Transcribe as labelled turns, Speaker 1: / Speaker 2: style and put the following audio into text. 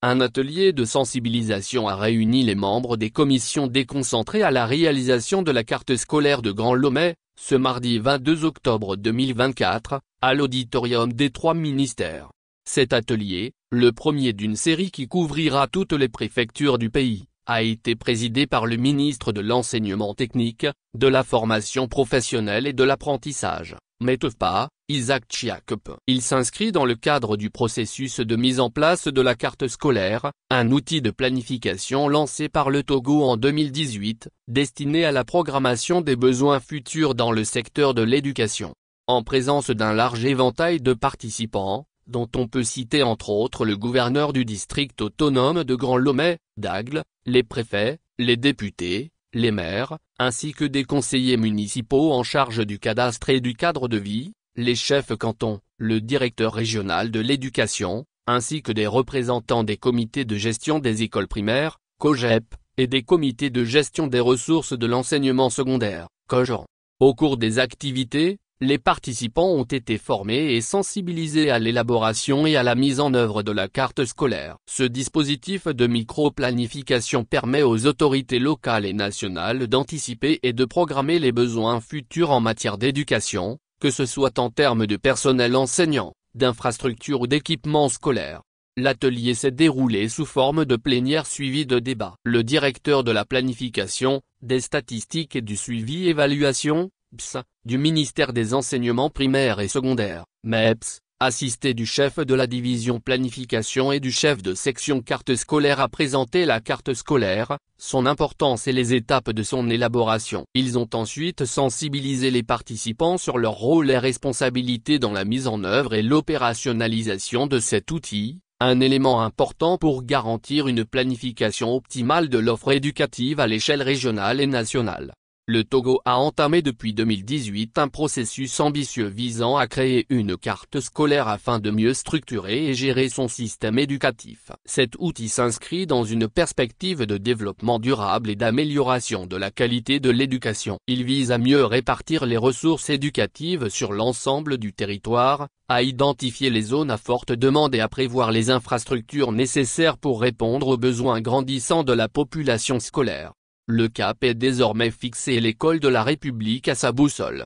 Speaker 1: Un atelier de sensibilisation a réuni les membres des commissions déconcentrées à la réalisation de la carte scolaire de Grand Lomé, ce mardi 22 octobre 2024, à l'auditorium des 3 ministères. Cet atelier, le premier d'une série qui couvrira toutes les préfectures du pays, a été présidé par le ministre de l'Enseignement technique, de la formation professionnelle et de l'apprentissage, METEFPA, Isaac Chiakep. Il s'inscrit dans le cadre du processus de mise en place de la carte scolaire, un outil de planification lancé par le Togo en 2018, destiné à la programmation des besoins futurs dans le secteur de l'éducation. En présence d'un large éventail de participants, dont on peut citer entre autres le gouverneur du district autonome de Grand Lomé, Dagle, les préfets, les députés, les maires, ainsi que des conseillers municipaux en charge du cadastre et du cadre de vie, les chefs cantons, le directeur régional de l'éducation, ainsi que des représentants des comités de gestion des écoles primaires, COGEP, et des comités de gestion des ressources de l'enseignement secondaire, COGEN. Au cours des activités, les participants ont été formés et sensibilisés à l'élaboration et à la mise en œuvre de la carte scolaire. Ce dispositif de micro-planification permet aux autorités locales et nationales d'anticiper et de programmer les besoins futurs en matière d'éducation, que ce soit en termes de personnel enseignant, d'infrastructures ou d'équipements scolaires. L'atelier s'est déroulé sous forme de plénière suivie de débats. Le directeur de la planification, des statistiques et du suivi-évaluation, PS, du ministère des enseignements primaires et secondaires, MEPS, assisté du chef de la division planification et du chef de section carte scolaire a présenté la carte scolaire, son importance et les étapes de son élaboration. Ils ont ensuite sensibilisé les participants sur leur rôle et responsabilités dans la mise en œuvre et l'opérationnalisation de cet outil, un élément important pour garantir une planification optimale de l'offre éducative à l'échelle régionale et nationale. Le Togo a entamé depuis 2018 un processus ambitieux visant à créer une carte scolaire afin de mieux structurer et gérer son système éducatif. Cet outil s'inscrit dans une perspective de développement durable et d'amélioration de la qualité de l'éducation. Il vise à mieux répartir les ressources éducatives sur l'ensemble du territoire, à identifier les zones à forte demande et à prévoir les infrastructures nécessaires pour répondre aux besoins grandissants de la population scolaire. Le cap est désormais fixé et l'école de la République à sa boussole.